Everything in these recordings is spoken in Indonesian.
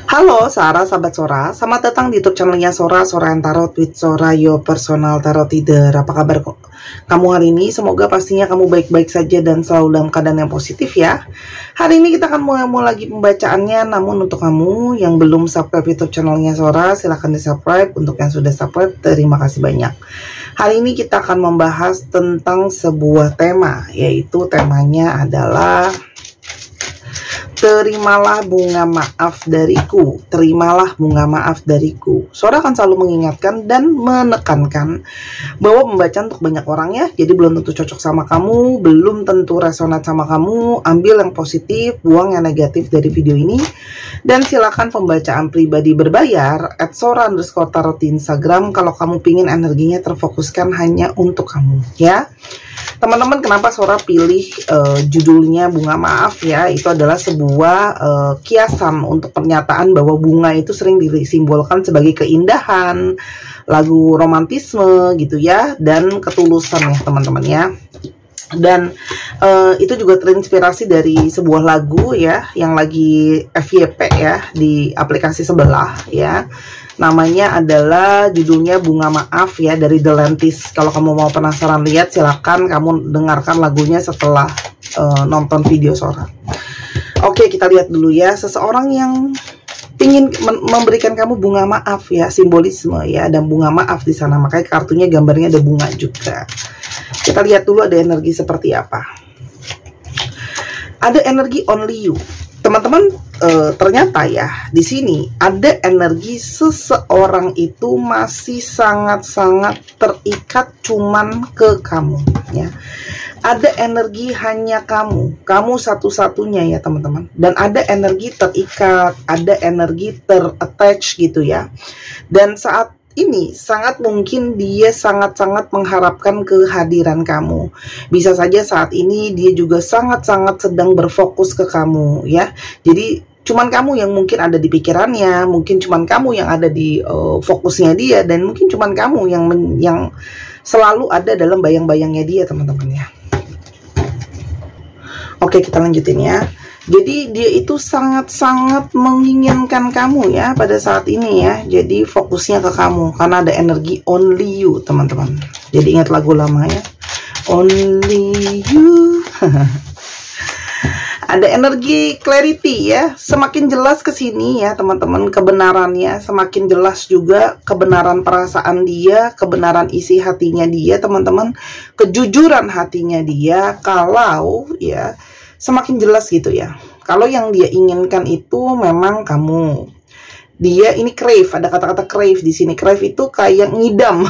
Halo Sarah, sahabat Sora, selamat datang di YouTube channelnya Sora, Sora and Tarot with Sora, your personal tarot reader. Apa kabar kamu hari ini? Semoga pastinya kamu baik-baik saja dan selalu dalam keadaan yang positif ya. Hari ini kita akan mulai lagi pembacaannya, namun untuk kamu yang belum subscribe YouTube channelnya Sora, silahkan di subscribe. Untuk yang sudah subscribe, terima kasih banyak. Hari ini kita akan membahas tentang sebuah tema, yaitu temanya adalah terimalah bunga maaf dariku, terimalah bunga maaf dariku. Sora akan selalu mengingatkan dan menekankan bahwa pembacaan untuk banyak orang ya, jadi belum tentu cocok sama kamu, belum tentu resonat sama kamu. Ambil yang positif, buang yang negatif dari video ini. Dan silakan pembacaan pribadi berbayar @sora_tarot di Instagram kalau kamu pingin energinya terfokuskan hanya untuk kamu ya. Teman-teman, kenapa Sora pilih judulnya bunga maaf ya? Itu adalah sebuah kiasan untuk pernyataan bahwa bunga itu sering disimbolkan sebagai keindahan, lagu romantisme gitu ya, dan ketulusan ya teman-teman ya. Dan itu juga terinspirasi dari sebuah lagu ya, yang lagi FYP ya di aplikasi sebelah ya. Namanya adalah judulnya Bunga Maaf ya, dari The Lentis. Kalau kamu mau penasaran lihat, silakan kamu dengarkan lagunya setelah nonton video Sora. Oke, kita lihat dulu ya. Seseorang yang ingin memberikan kamu bunga maaf ya, simbolisme ya, dan bunga maaf di sana. Makanya kartunya gambarnya ada bunga juga. Kita lihat dulu ada energi seperti apa. Ada energi only you. Teman-teman, ternyata ya di sini ada energi seseorang itu masih sangat-sangat terikat cuman ke kamu ya. Ada energi hanya kamu satu-satunya ya teman-teman. Dan ada energi terikat, ada energi ter-attach gitu ya. Dan saat ini sangat mungkin dia sangat-sangat mengharapkan kehadiran kamu. Bisa saja saat ini dia juga sangat-sangat sedang berfokus ke kamu ya. Jadi cuman kamu yang mungkin ada di pikirannya, mungkin cuman kamu yang ada di fokusnya dia, dan mungkin cuman kamu yang selalu ada dalam bayang-bayangnya dia teman-teman ya. Oke, kita lanjutin ya. Jadi dia itu sangat-sangat menginginkan kamu ya pada saat ini ya. Jadi fokusnya ke kamu karena ada energi only you teman-teman. Jadi ingat lagu lama ya, only you. Ada energi clarity ya, semakin jelas ke sini ya teman-teman kebenarannya, semakin jelas juga kebenaran perasaan dia, kebenaran isi hatinya dia teman-teman, kejujuran hatinya dia. Kalau ya semakin jelas gitu ya, kalau yang dia inginkan itu memang kamu. Dia ini crave, ada kata-kata crave di sini. Crave itu kayak ngidam.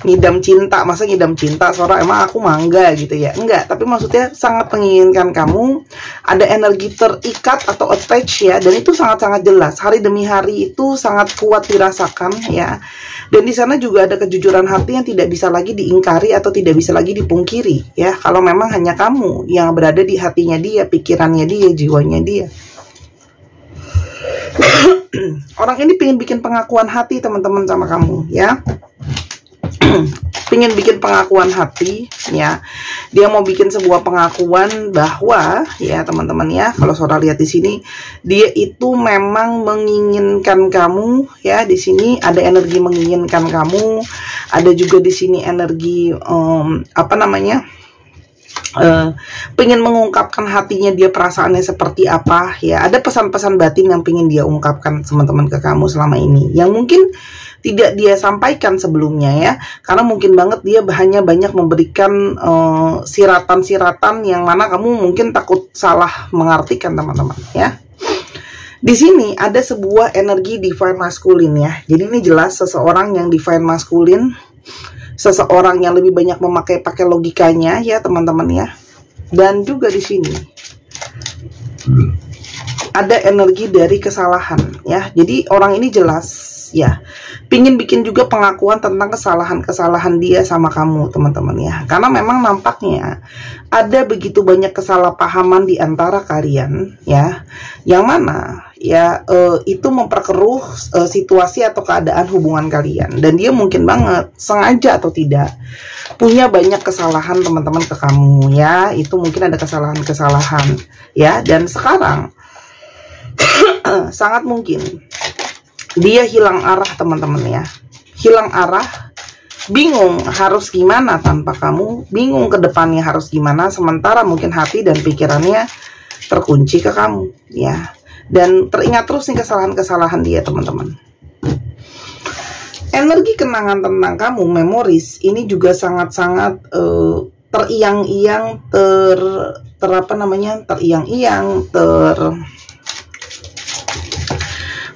Ngidam cinta. Masa ngidam cinta Sora, emang aku mangga gitu ya? Enggak, tapi maksudnya sangat menginginkan kamu. Ada energi terikat atau attach ya, dan itu sangat-sangat jelas. Hari demi hari itu sangat kuat dirasakan ya. Dan di sana juga ada kejujuran hati yang tidak bisa lagi diingkari atau tidak bisa lagi dipungkiri ya. Kalau memang hanya kamu yang berada di hatinya dia, pikirannya dia, jiwanya dia. Orang ini pengen bikin pengakuan hati teman-teman sama kamu ya. Pengen bikin pengakuan hati ya. Dia mau bikin sebuah pengakuan bahwa ya teman-teman ya, kalau Sora lihat di sini dia itu memang menginginkan kamu ya. Di sini ada energi menginginkan kamu, ada juga di sini energi apa namanya, pengen mengungkapkan hatinya dia, perasaannya seperti apa ya. Ada pesan-pesan batin yang pengen dia ungkapkan teman-teman ke kamu selama ini, yang mungkin tidak dia sampaikan sebelumnya ya, karena mungkin banget dia hanya banyak memberikan siratan-siratan yang mana kamu mungkin takut salah mengartikan teman-teman ya. Di sini ada sebuah energi divine masculine ya. Jadi ini jelas seseorang yang divine masculine, seseorang yang lebih banyak memakai logikanya ya teman-teman ya. Dan juga di sini ada energi dari kesalahan ya. Jadi orang ini jelas ya, pingin bikin juga pengakuan tentang kesalahan-kesalahan dia sama kamu teman-teman ya. Karena memang nampaknya ada begitu banyak kesalahpahaman di antara kalian ya, yang mana ya itu memperkeruh situasi atau keadaan hubungan kalian. Dan dia mungkin banget sengaja atau tidak punya banyak kesalahan teman-teman ke kamu ya. Itu mungkin ada kesalahan-kesalahan ya. Dan sekarang sangat mungkin dia hilang arah teman-teman ya. Hilang arah, bingung harus gimana tanpa kamu, bingung ke depannya harus gimana, sementara mungkin hati dan pikirannya terkunci ke kamu ya. Dan teringat terus nih kesalahan-kesalahan dia teman-teman. Energi kenangan tentang kamu, memoris, ini juga sangat-sangat teriang-iang,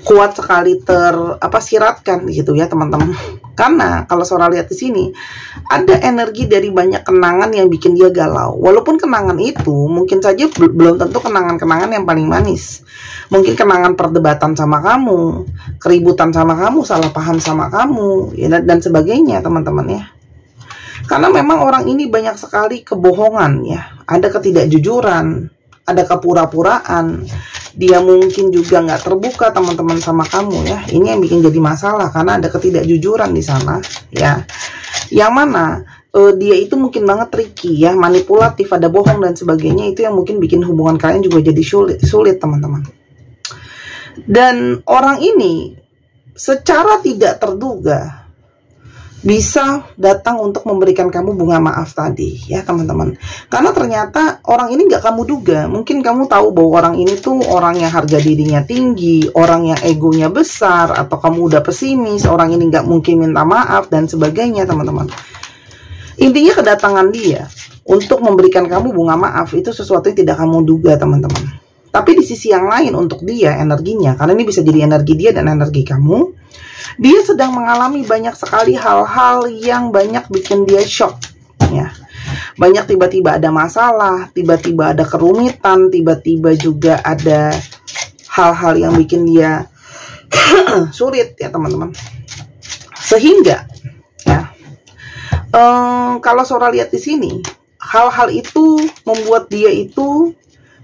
kuat sekali siratkan gitu ya teman-teman. Karena kalau Sora lihat di sini ada energi dari banyak kenangan yang bikin dia galau. Walaupun kenangan itu mungkin saja belum tentu kenangan-kenangan yang paling manis. Mungkin kenangan perdebatan sama kamu, keributan sama kamu, salah paham sama kamu ya, dan sebagainya teman-teman ya. Karena memang orang ini banyak sekali kebohongan ya, ada ketidakjujuran, ada kepura-puraan. Dia mungkin juga nggak terbuka teman-teman sama kamu ya. Ini yang bikin jadi masalah karena ada ketidakjujuran di sana ya. Yang mana dia itu mungkin banget tricky ya, manipulatif, ada bohong dan sebagainya. Itu yang mungkin bikin hubungan kalian juga jadi sulit teman-teman. Dan orang ini secara tidak terduga bisa datang untuk memberikan kamu bunga maaf tadi ya teman-teman. Karena ternyata orang ini nggak kamu duga. Mungkin kamu tahu bahwa orang ini tuh orang yang harga dirinya tinggi, orang yang egonya besar, atau kamu udah pesimis, orang ini nggak mungkin minta maaf dan sebagainya teman-teman. Intinya kedatangan dia untuk memberikan kamu bunga maaf itu sesuatu yang tidak kamu duga teman-teman. Tapi di sisi yang lain untuk dia energinya, karena ini bisa jadi energi dia dan energi kamu, dia sedang mengalami banyak sekali hal-hal yang banyak bikin dia shock ya. Banyak tiba-tiba ada masalah, tiba-tiba ada kerumitan, tiba-tiba juga ada hal-hal yang bikin dia sulit ya teman-teman. Sehingga ya kalau Sora lihat di sini, hal-hal itu membuat dia itu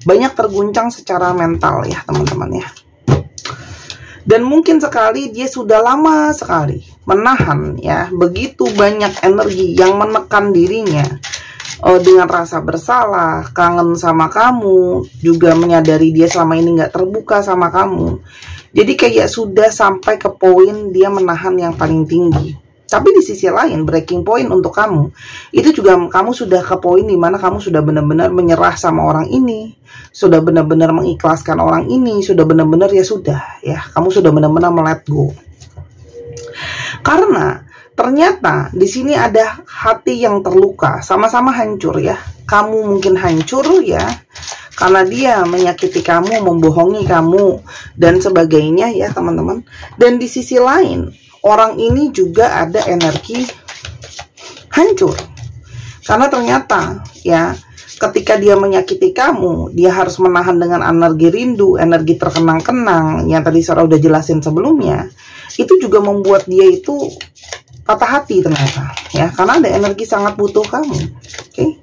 banyak terguncang secara mental ya teman-teman ya. Dan mungkin sekali dia sudah lama sekali menahan ya begitu banyak energi yang menekan dirinya dengan rasa bersalah, kangen sama kamu, juga menyadari dia selama ini nggak terbuka sama kamu. Jadi kayak sudah sampai ke poin dia menahan yang paling tinggi. Tapi di sisi lain, breaking point untuk kamu, itu juga kamu sudah ke poin dimana kamu sudah benar-benar menyerah sama orang ini, sudah benar-benar mengikhlaskan orang ini, sudah benar-benar ya sudah, ya kamu sudah benar-benar let go. Karena ternyata di sini ada hati yang terluka, sama-sama hancur ya. Kamu mungkin hancur ya, karena dia menyakiti kamu, membohongi kamu, dan sebagainya ya teman-teman. Dan di sisi lain, orang ini juga ada energi hancur. Karena ternyata ya, ketika dia menyakiti kamu, dia harus menahan dengan energi rindu, energi terkenang-kenang yang tadi Sora udah jelasin sebelumnya. Itu juga membuat dia itu patah hati ternyata ya, karena ada energi sangat butuh kamu. Oke.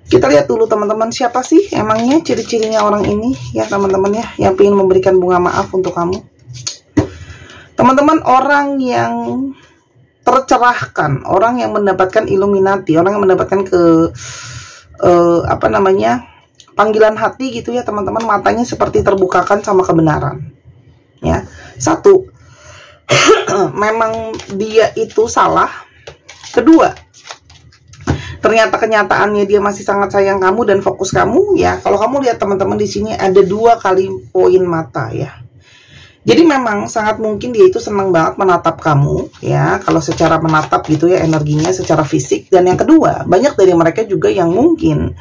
Kita lihat dulu teman-teman, siapa sih emangnya ciri-cirinya orang ini ya teman-teman ya, yang ingin memberikan bunga maaf untuk kamu. Teman-teman, orang yang tercerahkan, orang yang mendapatkan Illuminati, orang yang mendapatkan panggilan hati gitu ya teman-teman, matanya seperti terbukakan sama kebenaran. Ya, satu, memang dia itu salah. Kedua, ternyata kenyataannya dia masih sangat sayang kamu dan fokus kamu ya. Kalau kamu lihat teman-teman di sini ada 2 kali poin mata ya. Jadi memang sangat mungkin dia itu senang banget menatap kamu ya, kalau secara menatap gitu ya energinya secara fisik. Dan yang kedua, banyak dari mereka juga yang mungkin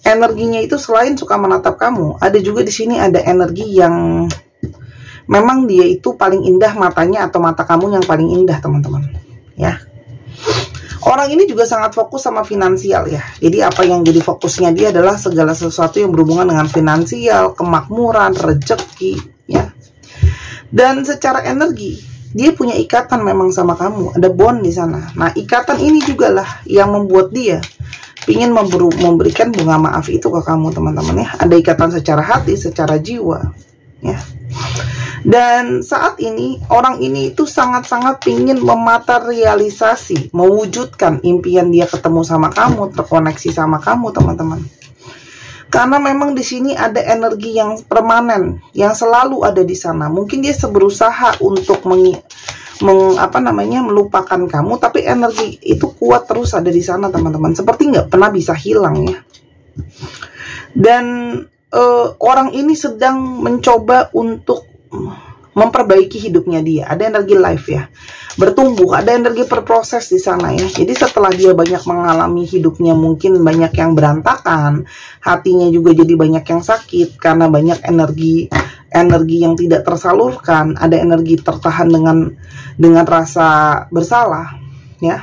energinya itu selain suka menatap kamu, ada juga di sini ada energi yang memang dia itu paling indah matanya, atau mata kamu yang paling indah teman-teman ya. Orang ini juga sangat fokus sama finansial ya. Jadi apa yang jadi fokusnya dia adalah segala sesuatu yang berhubungan dengan finansial, kemakmuran, rezeki ya. Dan secara energi, dia punya ikatan memang sama kamu, ada bond di sana. Nah, ikatan ini juga lah yang membuat dia ingin memberikan bunga maaf itu ke kamu, teman-teman ya. Ada ikatan secara hati, secara jiwa, ya. Dan saat ini, orang ini itu sangat-sangat ingin mematerialisasi, mewujudkan impian dia ketemu sama kamu, terkoneksi sama kamu, teman-teman. Karena memang di sini ada energi yang permanen, yang selalu ada di sana. Mungkin dia berusaha untuk melupakan kamu, tapi energi itu kuat terus ada di sana, teman-teman. Seperti nggak pernah bisa hilang ya. Dan orang ini sedang mencoba untuk memperbaiki hidupnya dia. Ada energi life ya, bertumbuh, ada energi berproses di sana ya. Jadi setelah dia banyak mengalami hidupnya mungkin banyak yang berantakan, hatinya juga jadi banyak yang sakit karena banyak energi yang tidak tersalurkan, ada energi tertahan dengan rasa bersalah ya.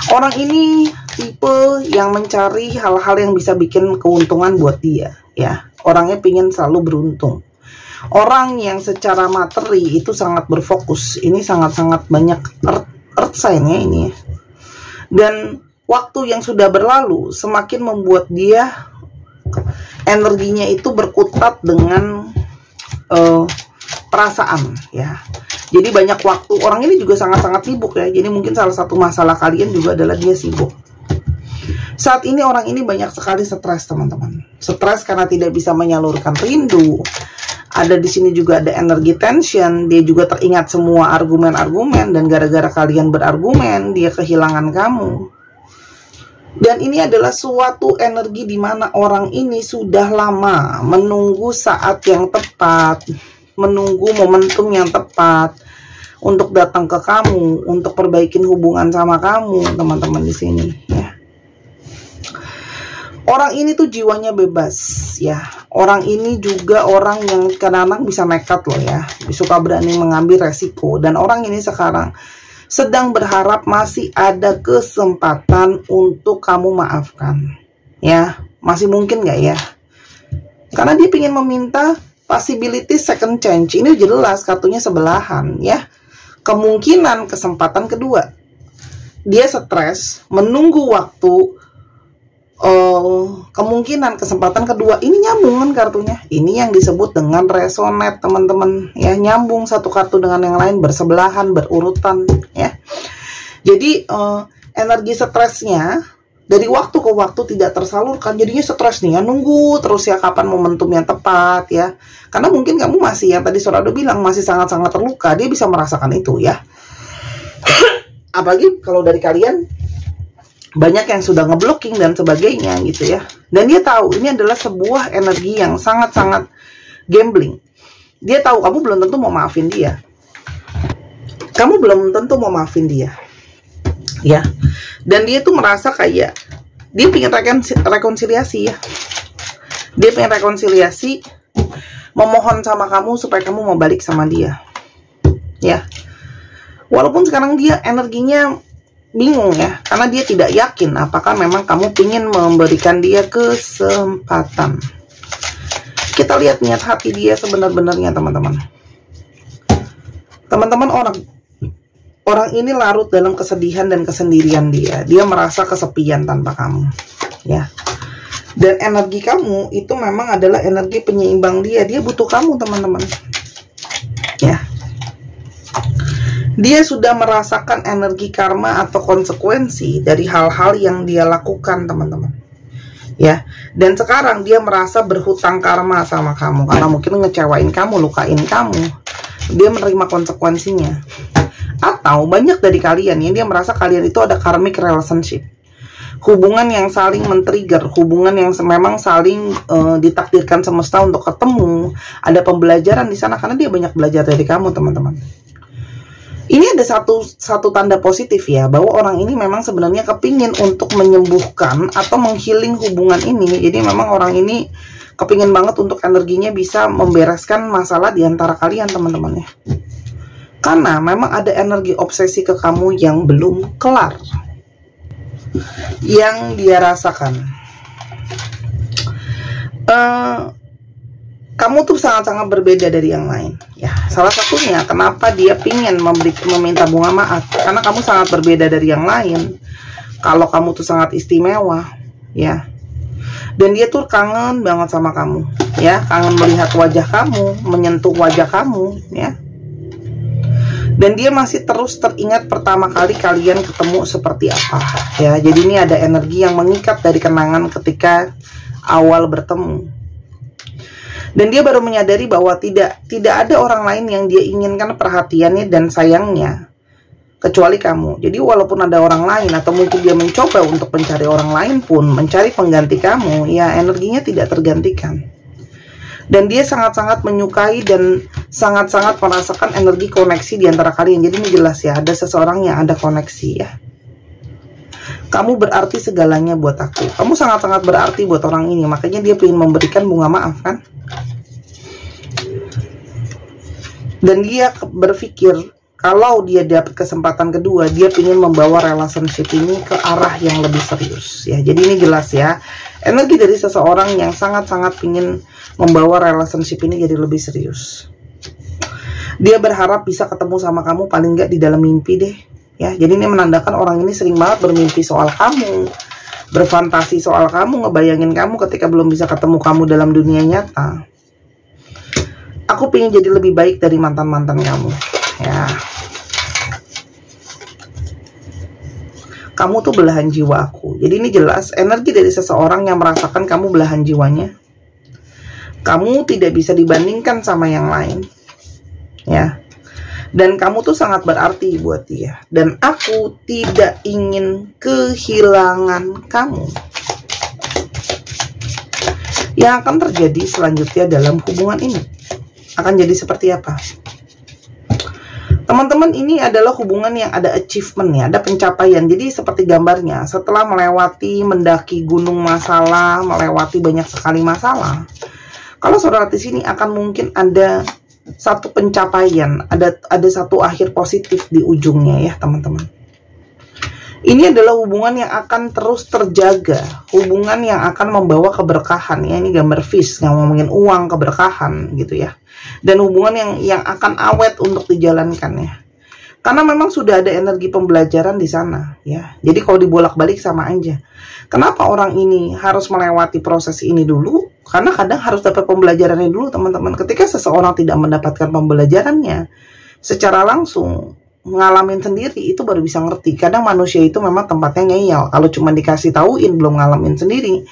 Orang ini tipe yang mencari hal-hal yang bisa bikin keuntungan buat dia ya. Orangnya pengen selalu beruntung. Orang yang secara materi itu sangat berfokus. Ini sangat-sangat banyak earth sign-nya ini. Dan waktu yang sudah berlalu semakin membuat dia energinya itu berkutat dengan perasaan ya. Jadi banyak waktu. Orang ini juga sangat-sangat sibuk ya. Jadi mungkin salah satu masalah kalian juga adalah dia sibuk. Saat ini orang ini banyak sekali stres, teman-teman. Stres karena tidak bisa menyalurkan rindu. Ada di sini juga ada energi tension. Dia juga teringat semua argumen-argumen, dan gara-gara kalian berargumen, dia kehilangan kamu. Dan ini adalah suatu energi di mana orang ini sudah lama menunggu saat yang tepat, menunggu momentum yang tepat untuk datang ke kamu, untuk perbaikin hubungan sama kamu, teman-teman di sini ya. Orang ini tuh jiwanya bebas ya. Orang ini juga orang yang kadang-kadang bisa nekat loh ya, suka berani mengambil resiko. Dan orang ini sekarang sedang berharap masih ada kesempatan untuk kamu maafkan ya. Masih mungkin nggak ya? Karena dia ingin meminta possibility second chance. Ini jelas kartunya sebelahan ya. Kemungkinan kesempatan kedua. Dia stres, menunggu waktu. Kemungkinan kesempatan kedua. Ini nyambung kan kartunya. Ini yang disebut dengan resonate, teman-teman ya. Nyambung satu kartu dengan yang lain, bersebelahan, berurutan ya. Jadi energi stresnya dari waktu ke waktu tidak tersalurkan, jadinya stres nih ya, nunggu terus ya kapan momentum yang tepat ya. Karena mungkin kamu masih, yang tadi Sorado bilang, masih sangat-sangat terluka. Dia bisa merasakan itu ya. Apalagi kalau dari kalian banyak yang sudah ngeblocking dan sebagainya gitu ya. Dan dia tahu ini adalah sebuah energi yang sangat-sangat gambling. Dia tahu kamu belum tentu mau maafin dia. Kamu belum tentu mau maafin dia ya. Dan dia tuh merasa kayak dia pengen rekonsiliasi ya. Dia pengen rekonsiliasi, memohon sama kamu supaya kamu mau balik sama dia ya. Walaupun sekarang dia energinya bingung ya, karena dia tidak yakin apakah memang kamu ingin memberikan dia kesempatan. Kita lihat niat hati dia sebenar-benarnya, teman-teman. Teman-teman, orang ini larut dalam kesedihan dan kesendirian dia. Dia merasa kesepian tanpa kamu ya. Dan energi kamu itu memang adalah energi penyeimbang dia. Dia butuh kamu, teman-teman ya. Dia sudah merasakan energi karma atau konsekuensi dari hal-hal yang dia lakukan, teman-teman ya. Dan sekarang dia merasa berhutang karma sama kamu karena mungkin ngecewain kamu, lukain kamu. Dia menerima konsekuensinya. Atau banyak dari kalian yang dia merasa kalian itu ada karmic relationship, hubungan yang saling men-trigger, hubungan yang memang saling ditakdirkan semesta untuk ketemu. Ada pembelajaran di sana karena dia banyak belajar dari kamu, teman-teman. Ini ada satu tanda positif ya, bahwa orang ini memang sebenarnya kepingin untuk menyembuhkan atau menghealing hubungan ini. Jadi memang orang ini kepingin banget untuk energinya bisa membereskan masalah di antara kalian, teman-teman ya. Karena memang ada energi obsesi ke kamu yang belum kelar, yang dia rasakan. Kamu tuh sangat-sangat berbeda dari yang lain ya. Salah satunya kenapa dia pingin meminta bunga maaf, karena kamu sangat berbeda dari yang lain. Kalau kamu tuh sangat istimewa ya. Dan dia tuh kangen banget sama kamu ya, kangen melihat wajah kamu, menyentuh wajah kamu ya. Dan dia masih terus teringat pertama kali kalian ketemu seperti apa ya. Jadi ini ada energi yang mengikat dari kenangan ketika awal bertemu. Dan dia baru menyadari bahwa tidak ada orang lain yang dia inginkan perhatiannya dan sayangnya kecuali kamu. Jadi walaupun ada orang lain atau mungkin dia mencoba untuk mencari orang lain pun, mencari pengganti kamu, ya energinya tidak tergantikan. Dan dia sangat-sangat menyukai dan sangat-sangat merasakan energi koneksi di antara kalian. Jadi ini jelas ya, ada seseorang yang ada koneksi ya. Kamu berarti segalanya buat aku. Kamu sangat-sangat berarti buat orang ini. Makanya dia ingin memberikan bunga maaf kan. Dan dia berpikir kalau dia dapat kesempatan kedua, dia ingin membawa relationship ini ke arah yang lebih serius ya. Jadi ini jelas ya, energi dari seseorang yang sangat-sangat ingin membawa relationship ini jadi lebih serius. Dia berharap bisa ketemu sama kamu paling nggak di dalam mimpi deh ya. Jadi ini menandakan orang ini sering banget bermimpi soal kamu, berfantasi soal kamu, ngebayangin kamu ketika belum bisa ketemu kamu dalam dunia nyata. Aku pengen jadi lebih baik dari mantan-mantan kamu ya. Kamu tuh belahan jiwa aku. Jadi ini jelas energi dari seseorang yang merasakan kamu belahan jiwanya. Kamu tidak bisa dibandingkan sama yang lain ya. Dan kamu tuh sangat berarti buat dia. Dan aku tidak ingin kehilangan kamu. Yang akan terjadi selanjutnya dalam hubungan ini akan jadi seperti apa? Teman-teman, ini adalah hubungan yang ada achievement ya, ada pencapaian. Jadi seperti gambarnya, setelah melewati, mendaki gunung masalah, melewati banyak sekali masalah, kalau saudara di sini akan mungkin ada satu pencapaian, ada satu akhir positif di ujungnya ya teman-teman. Ini adalah hubungan yang akan terus terjaga, hubungan yang akan membawa keberkahan ya. Ini gambar fish, nggak ngomongin uang, keberkahan gitu ya. Dan hubungan yang akan awet untuk dijalankan ya. Karena memang sudah ada energi pembelajaran di sana ya. Jadi kalau dibolak-balik sama aja. Kenapa orang ini harus melewati proses ini dulu? Karena kadang harus dapat pembelajarannya dulu teman-teman. Ketika seseorang tidak mendapatkan pembelajarannya secara langsung, ngalamin sendiri, itu baru bisa ngerti. Kadang manusia itu memang tempatnya ngeyel. Kalau cuma dikasih tauin belum ngalamin sendiri,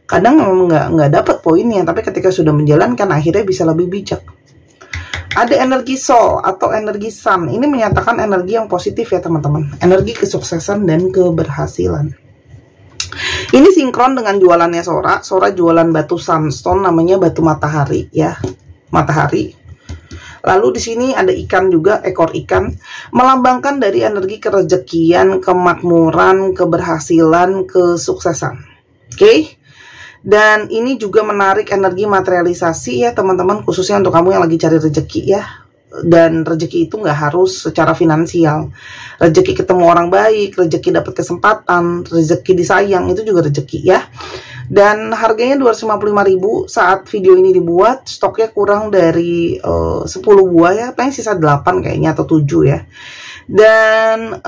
kadang memang nggak dapat poinnya. Tapi ketika sudah menjalankan, akhirnya bisa lebih bijak. Ada energi soul atau energi sun. Ini menyatakan energi yang positif ya teman-teman. Energi kesuksesan dan keberhasilan. Ini sinkron dengan jualannya Sora. Sora jualan batu sunstone, namanya batu matahari ya. Matahari. Lalu di sini ada ikan juga, ekor ikan, melambangkan dari energi kerezekian, kemakmuran, keberhasilan, kesuksesan. Oke? Dan ini juga menarik energi materialisasi ya teman-teman, khususnya untuk kamu yang lagi cari rezeki ya. Dan rezeki itu nggak harus secara finansial. Rezeki ketemu orang baik, rezeki dapat kesempatan, rezeki disayang, itu juga rezeki ya. Dan harganya 255.000 saat video ini dibuat. Stoknya kurang dari 10 buah ya, paling sisa 8 kayaknya atau 7 ya. Dan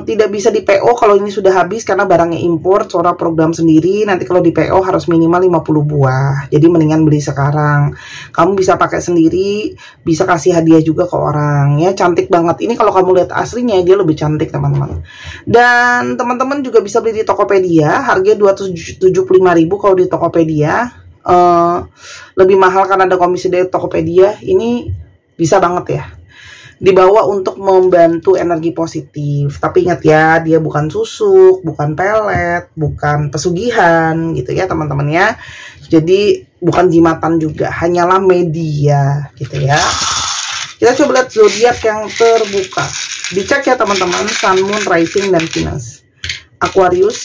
tidak bisa di PO kalau ini sudah habis karena barangnya impor. Sora program sendiri, nanti kalau di PO harus minimal 50 buah. Jadi mendingan beli sekarang. Kamu bisa pakai sendiri, bisa kasih hadiah juga ke orang ya. Cantik banget. Ini kalau kamu lihat aslinya dia lebih cantik teman-teman. Dan teman-teman juga bisa beli di Tokopedia. Harganya 275.000 kalau di Tokopedia. Lebih mahal karena ada komisi dari Tokopedia. Ini bisa banget ya, dibawa untuk membantu energi positif. Tapi ingat ya, dia bukan susuk, bukan pelet, bukan pesugihan gitu ya teman-teman ya. Jadi bukan jimatan juga, hanyalah media gitu ya. Kita coba lihat zodiak yang terbuka. Dicek ya teman-teman, Sun, Moon, Rising, dan Venus. Aquarius,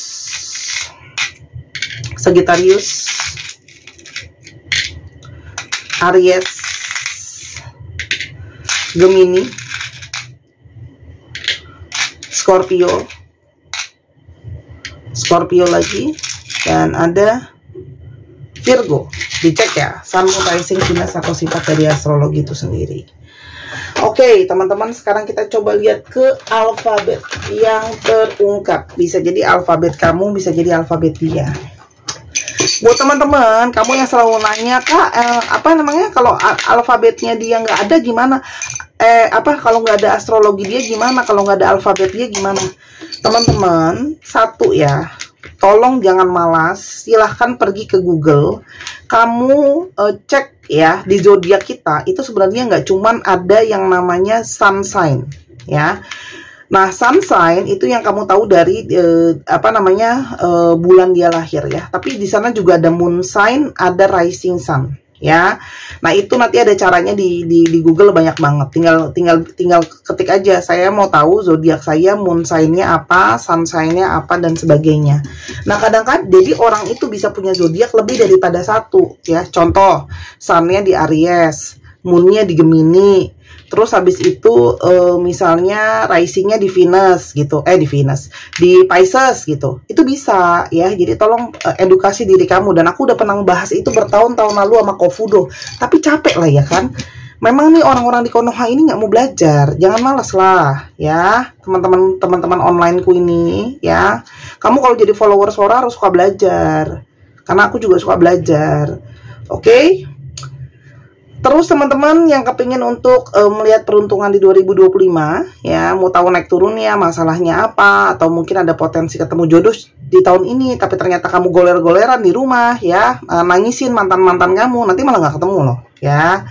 Sagittarius, Aries, Gemini, Scorpio lagi, dan ada Virgo. Dicek ya, Sun, Moon, Rising, Venus atau sifat dari astrologi itu sendiri. Oke teman-teman, sekarang kita coba lihat ke alfabet yang terungkap. Bisa jadi alfabet kamu, bisa jadi alfabet dia. Buat teman-teman, kamu yang selalu nanya, Kak, apa namanya, kalau alfabetnya dia nggak ada gimana? Kalau nggak ada astrologi dia gimana? Kalau nggak ada alfabet dia gimana? Teman-teman, satu ya, tolong jangan malas, silahkan pergi ke Google, kamu cek ya di zodiak kita itu sebenarnya nggak cuman ada yang namanya sun sign ya. Nah, sun sign itu yang kamu tahu dari bulan dia lahir ya. Tapi di sana juga ada moon sign, ada rising sun ya. Nah, itu nanti ada caranya di Google banyak banget. Tinggal ketik aja, saya mau tahu zodiak saya, moon sign-nya apa, sun sign-nya apa dan sebagainya. Nah, kadang-kadang jadi orang itu bisa punya zodiak lebih daripada satu ya. Contoh, sun-nya di Aries, moon-nya di Gemini. Terus habis itu misalnya rising-nya di Venus gitu, di Pisces gitu. Itu bisa ya. Jadi tolong edukasi diri kamu. Dan aku udah pernah bahas itu bertahun-tahun lalu sama Kofudo. Tapi capek lah ya kan. Memang nih orang-orang di Konoha ini nggak mau belajar. Jangan malas lah ya, teman-teman onlineku ini ya. Kamu kalau jadi follower Sora harus suka belajar. Karena aku juga suka belajar. Oke? Terus teman-teman yang kepingin untuk melihat peruntungan di 2025 ya, mau tahu naik turunnya, masalahnya apa, atau mungkin ada potensi ketemu jodoh di tahun ini, tapi ternyata kamu goler-goleran di rumah ya, nangisin mantan-mantan kamu, nanti malah nggak ketemu loh ya.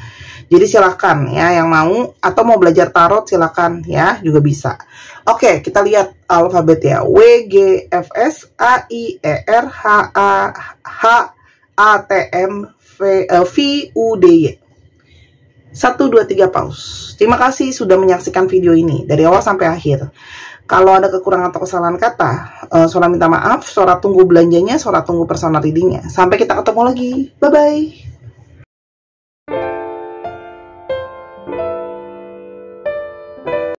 Jadi silahkan ya yang mau, atau mau belajar tarot silahkan ya, juga bisa. Oke, kita lihat alfabet ya. W, G, F, S, A, I, E, R, H, A, H, A, T, M, V, U, D, Y. 1, 2, 3 pause. Terima kasih sudah menyaksikan video ini dari awal sampai akhir. Kalau ada kekurangan atau kesalahan kata, Sora minta maaf. Sora tunggu belanjanya, Sora tunggu personal readingnya. Sampai kita ketemu lagi. Bye-bye.